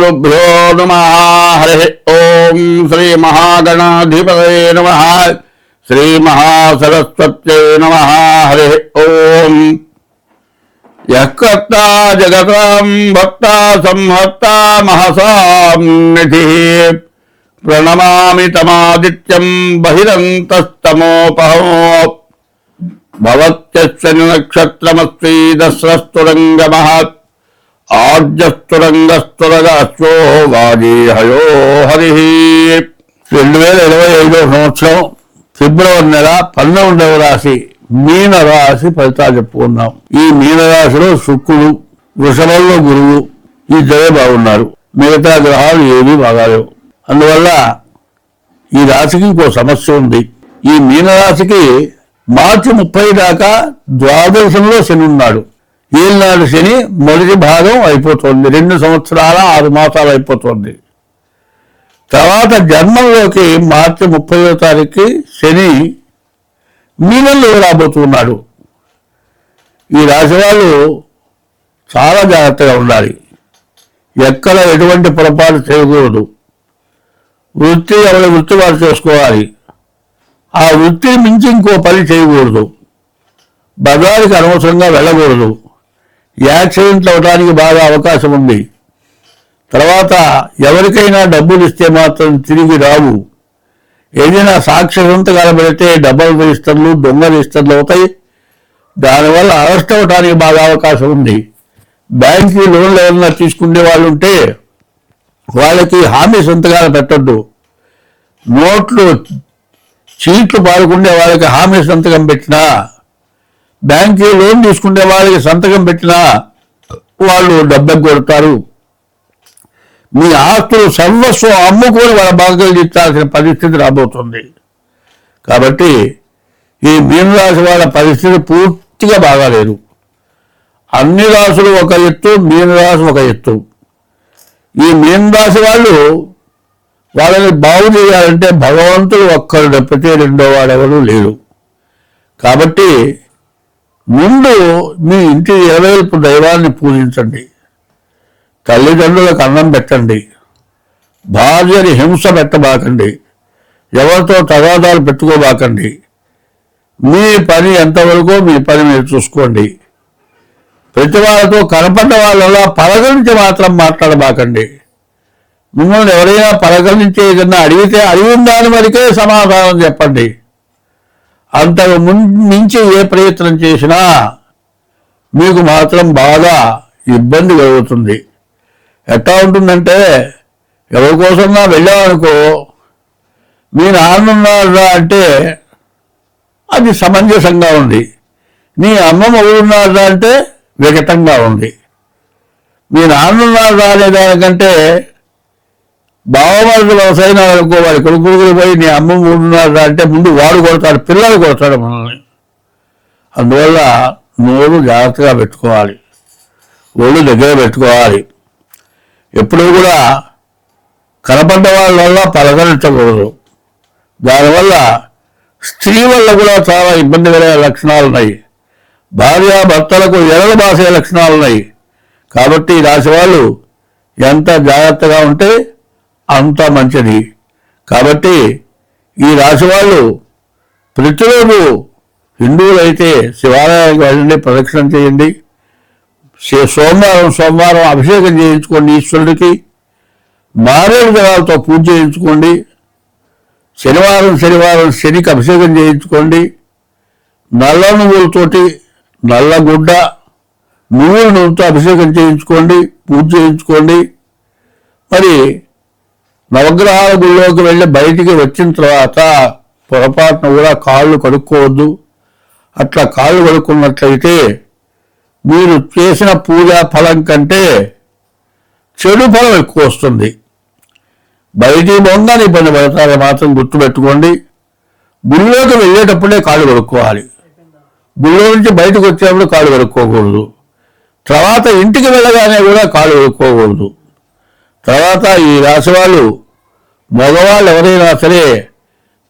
శ్రీగురుభ్యో నమః. హరి ఓం. శ్రీ మహాగణాధిపతయే నమః. శ్రీ మహాసరస్వత్యై నమః. హరి ఓం. యః కర్తా జగతాం భక్తా సంహర్తా మహసాం నిధిః ప్రణమామి తమాదిత్యం బహిరంతస్తమోపహో భవత్యస్య నక్షత్రమస్తి దస్రస్తురంగమః ఆర్జస్తురంగస్తురగాశ్వో వాజీహయో హరి. 2025 సంవత్సరం ఫిబ్రవరి నెల 12వ రాశి మీనరాశి ఫలితాలు చెప్పుకున్నాం. ఈ మీనరాశిలో శుక్రుడు, వృషభంలో గురువు, ఈ ఇద్దరే బాగున్నారు. మిగతా గ్రహాలు ఏమీ బాగాలేవు. అందువల్ల ఈ రాశికి ఇంకో సమస్య ఉంది. ఈ మీనరాశికి మార్చి 30 దాకా ద్వాదశంలో శని ఉన్నాడు. ఏళ్ళనాడు శని మొదటి భాగం అయిపోతుంది. 2 సంవత్సరాల 6 మాసాలు అయిపోతుంది. తర్వాత జన్మంలోకి మార్చి 30వ తారీఖుకి శని మీనంలో రాబోతున్నాడు. ఈ రాశి వాళ్ళు చాలా జాగ్రత్తగా ఉండాలి. ఎక్కడ ఎటువంటి పొరపాటు చేయకూడదు. ఎవరి వృత్తి వారు చేసుకోవాలి. ఆ వృత్తిని మించి ఇంకో పని చేయకూడదు. బజారుకి అనవసరంగా వెళ్ళకూడదు. యాక్సిడెంట్లు అవడానికి బాగా అవకాశం ఉంది. తర్వాత ఎవరికైనా డబ్బులు ఇస్తే మాత్రం తిరిగి రావు. ఏదైనా సాక్ష్య సంతకాలు పెడితే డబ్బులు రిజిస్టర్లు, దొంగ రిజిస్టర్లు అవుతాయి. దానివల్ల అరెస్ట్ అవడానికి బాగా అవకాశం ఉంది. బ్యాంకు లోన్లు ఏమన్నా తీసుకునే వాళ్ళు ఉంటే వాళ్ళకి హామీ సంతకాలు పెట్టద్దు. నోట్లు చీట్లు పాడుకునే వాళ్ళకి హామీ సంతకం పెట్టినా, బ్యాంకు లోన్ తీసుకునే వాళ్ళకి సంతకం పెట్టినా వాళ్ళు డబ్బు కొడతారు. మీ ఆస్తులు సర్వస్వం అమ్ముకొని వాళ్ళ బాధ్యతలు తీర్చాల్సిన పరిస్థితి రాబోతుంది. కాబట్టి ఈ మీనరాశి వాళ్ళ పరిస్థితి పూర్తిగా బాగాలేదు. అన్ని రాశులు ఒక ఎత్తు, మీనరాశి ఒక ఎత్తు. ఈ మీనరాశి వాళ్ళు వాళ్ళని బాగు చేయాలంటే భగవంతుడు ఒక్కరు తప్పితే రెండో వాడెవరూ లేరు. కాబట్టి ముందు మీ ఇంటి ఇరవైపు దైవాన్ని పూజించండి. తల్లిదండ్రులకు అన్నం పెట్టండి. భార్యని హింస పెట్టబాకండి. ఎవరితో తగాదాలు పెట్టుకోబాకండి. మీ పని ఎంతవరకు మీ పని మీరు చూసుకోండి. ప్రతి వాళ్ళతో కనపడ్డ వాళ్ళలా పలకరించి మాత్రం మాట్లాడబాకండి. మిమ్మల్ని ఎవరైనా పలకరించి ఏదన్నా అడిగితే అడిగిన దాని వరకే సమాధానం చెప్పండి. అంతకు మించి ఏ ప్రయత్నం చేసినా మీకు మాత్రం బాగా ఇబ్బంది కలుగుతుంది. ఎట్లా ఉంటుందంటే, ఎవరి కోసమన్నా వెళ్ళామనుకో, మీ నాన్న ఉన్నారా అంటే అది సమంజసంగా ఉంది. నీ అమ్మమ్మ ఎవరున్నారా అంటే వికటంగా ఉంది. మీ నాన్న ఉన్నారా అనే దానికంటే బావమరుడు వ్యవసాయం అనుకో, వాడి కొడుకులు పోయి నీ అమ్మమ్మ ఉన్నారా అంటే ముందు వాడు కొడతాడు, పిల్లలు కొడతాడు మనల్ని. అందువల్ల నోరు జాగ్రత్తగా పెట్టుకోవాలి, ఒళ్ళు దగ్గర పెట్టుకోవాలి. ఎప్పుడూ కూడా కనపడ్డ వాళ్ళ వల్ల పలకరించకూడదు. దానివల్ల స్త్రీ వల్ల కూడా చాలా ఇబ్బంది కలిగే లక్షణాలు ఉన్నాయి. భార్యాభర్తలకు ఎరలు బాసే లక్షణాలు ఉన్నాయి. కాబట్టి ఈ రాశి వాళ్ళు ఎంత జాగ్రత్తగా ఉంటే అంత మంచిది. కాబట్టి ఈ రాశి వాళ్ళు ప్రతిరోజు హిందువులైతే శివాలయానికి వెళ్ళండి, ప్రదక్షిణం చేయండి. సోమవారం అభిషేకం చేయించుకోండి ఈశ్వరుడికి. మారేడు జలాలతో పూజ చేయించుకోండి. శనివారం శనికి అభిషేకం చేయించుకోండి. నల్ల నువ్వులతోటి, నల్ల గుడ్డ, నువ్వుల నూనెతో అభిషేకం చేయించుకోండి, పూజ చేయించుకోండి. మరి నవగ్రహాల గుళ్ళోకి వెళ్ళి బయటికి వచ్చిన తర్వాత పొరపాటున కూడా కాళ్ళు కడుక్కోవద్దు. అట్లా కాళ్ళు కడుక్కున్నట్లయితే మీరు చేసిన పూజా ఫలం కంటే చెడు ఫలం ఎక్కువ వస్తుంది. బయటికి బొంగానే ఇబ్బంది పడతారని మాత్రం గుర్తుపెట్టుకోండి. గుళ్ళోకి వెళ్ళేటప్పుడే కాళ్ళు కడుక్కోవాలి. గుళ్ళో నుంచి బయటకు వచ్చేటప్పుడు కాళ్ళు కడుక్కోకూడదు. తర్వాత ఇంటికి వెళ్ళగానే కూడా కాళ్ళు కడుక్కోకూడదు. తర్వాత ఈ రాశి వాళ్ళు, మగవాళ్ళు ఎవరైనా సరే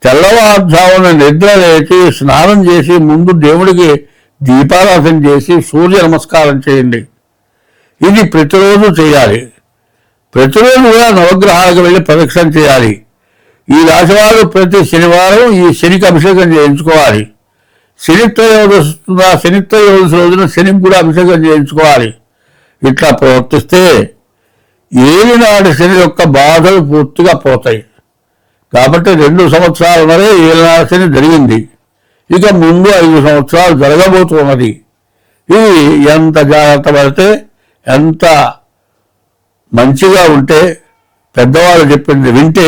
తెల్లవారుజామున నిద్ర లేచి స్నానం చేసి ముందు దేవుడికి దీపారాధన చేసి సూర్య నమస్కారం చేయండి. ఇది ప్రతిరోజు చేయాలి. ప్రతిరోజు కూడా నవగ్రహాలకు వెళ్ళి ప్రదక్షిణ చేయాలి. ఈ రాశివారు ప్రతి శనివారం ఈ శనికి అభిషేకం చేయించుకోవాలి. శనిత్రయోదశి రోజున శనికి కూడా అభిషేకం చేయించుకోవాలి. ఇట్లా ప్రవర్తిస్తే ఏలినాటి శని యొక్క బాధలు పూర్తిగా పోతాయి. కాబట్టి 2 సంవత్సరాలనే ఏలినాటి శని జరిగింది. ఇక ముందు 5 సంవత్సరాలు జరగబోతున్నది. ఇది ఎంత జాగ్రత్త పడితే, ఎంత మంచిగా ఉంటే, పెద్దవాళ్ళు చెప్పింది వింటే,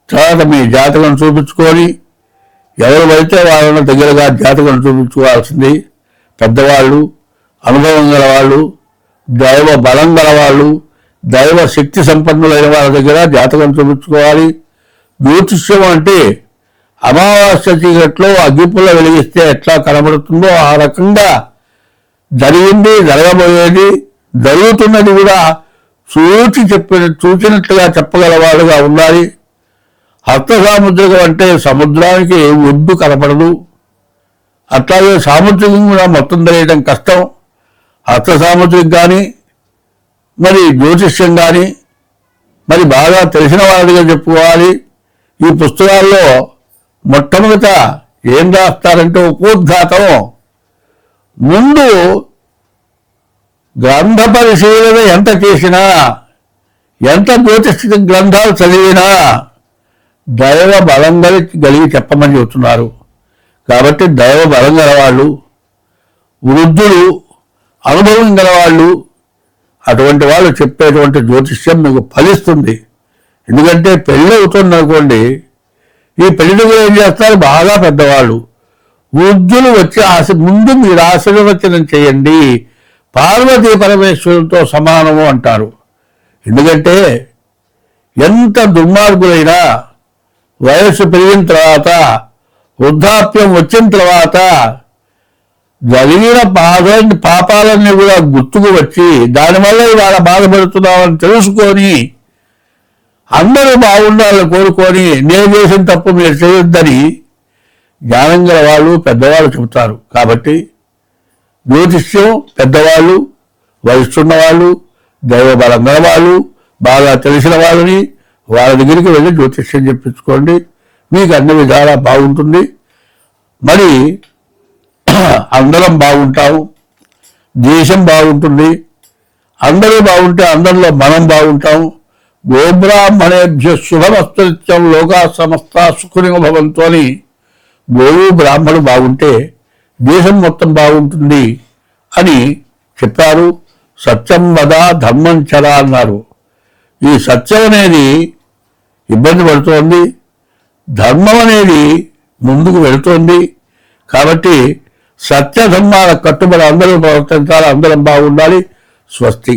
తర్వాత మీ జాతకం చూపించుకొని ఎవరు పడితే వాళ్ళని దగ్గరగా జాతకం చూపించుకోవాల్సింది. పెద్దవాళ్ళు, అనుభవం గల వాళ్ళు, దైవ బలం గల వాళ్ళు, దైవ శక్తి సంపన్నులైన వాళ్ళ దగ్గర జాతకం చూపించుకోవాలి. జ్యోతిష్యం అంటే అమావాస్య చీకట్లో అగ్గిపుల్ల వెలిగిస్తే ఎట్లా కనబడుతుందో ఆ రకంగా జరిగింది, జరగబోయేది, జరుగుతున్నది కూడా చూచినట్లుగా చెప్పగలవాడుగా ఉండాలి. హస్త సాముద్రికం అంటే సముద్రానికి ఒడ్డు కనపడదు. అట్లాగే సాముద్రికం కూడా మొత్తం తెలియడం కష్టం. హస్త సాముద్రికం కానీ, మరి జ్యోతిష్యం కానీ మరి బాగా తెలిసిన వాళ్ళ దగ్గర చెప్పుకోవాలి. ఈ పుస్తకాల్లో మొట్టమొదట ఏం రాస్తారంటే ఉపోద్ఘాతం. ముందు గ్రంథ పరిశీలన ఎంత చేసినా, ఎంత జ్యోతిష గ్రంథాలు చదివినా దైవ బలం కలిగి చెప్పమని చెబుతున్నారు. కాబట్టి దైవ బలం గలవాళ్ళు, వృద్ధులు, అనుభవం గలవాళ్ళు, అటువంటి వాళ్ళు చెప్పేటువంటి జ్యోతిష్యం మీకు ఫలిస్తుంది. ఎందుకంటే పెళ్ళి అవుతుంది అనుకోండి, ఈ పెళ్లి ఏం చేస్తారు, బాగా పెద్దవాళ్ళు వృద్ధులు వచ్చి ముందు మీరు ఆశీర్వచనం చేయండి, పార్వతీ పరమేశ్వరులతో సమానము అంటారు. ఎందుకంటే ఎంత దుర్మార్గులైనా వయస్సు పెరిగిన తర్వాత, వృద్ధాప్యం వచ్చిన తర్వాత జరిగిన పాపాలన్నీ కూడా గుర్తుకు వచ్చి దానివల్ల ఇవాళ బాధపడుతున్నామని తెలుసుకొని అందరూ బాగుండాలని కోరుకొని నేను చేసిన తప్పు మీరు చేయొద్దని జ్ఞానం గల వాళ్ళు, పెద్దవాళ్ళు చెబుతారు. కాబట్టి జ్యోతిష్యం పెద్దవాళ్ళు, వయసున్న వాళ్ళు, దైవ బలం గల వాళ్ళు, బాగా తెలిసిన వాళ్ళని వాళ్ళ దగ్గరికి వెళ్ళి జ్యోతిష్యం చెప్పించుకోండి. మీకు అన్ని విధాలా బాగుంటుంది. మరి అందరం బాగుంటాము, దేశం బాగుంటుంది. అందరూ బాగుంటే అందరిలో మనం బాగుంటాము. గోబ్రాహ్మణేభ్య శుభమస్తు నిత్యం లోకా సమస్త సుఖినో భవంతు అని గోవు బ్రాహ్మణుడు బాగుంటే దేశం మొత్తం బాగుంటుంది అని చెప్పారు. సత్యం వద ధర్మం చర అన్నారు. ఈ సత్యం అనేది ఇబ్బంది పడుతోంది, ధర్మం అనేది ముందుకు వెళుతోంది. కాబట్టి సత్య ధర్మాల కట్టుబడి అందరూ ప్రవర్తించాలి, అందరం బాగుండాలి. స్వస్తి.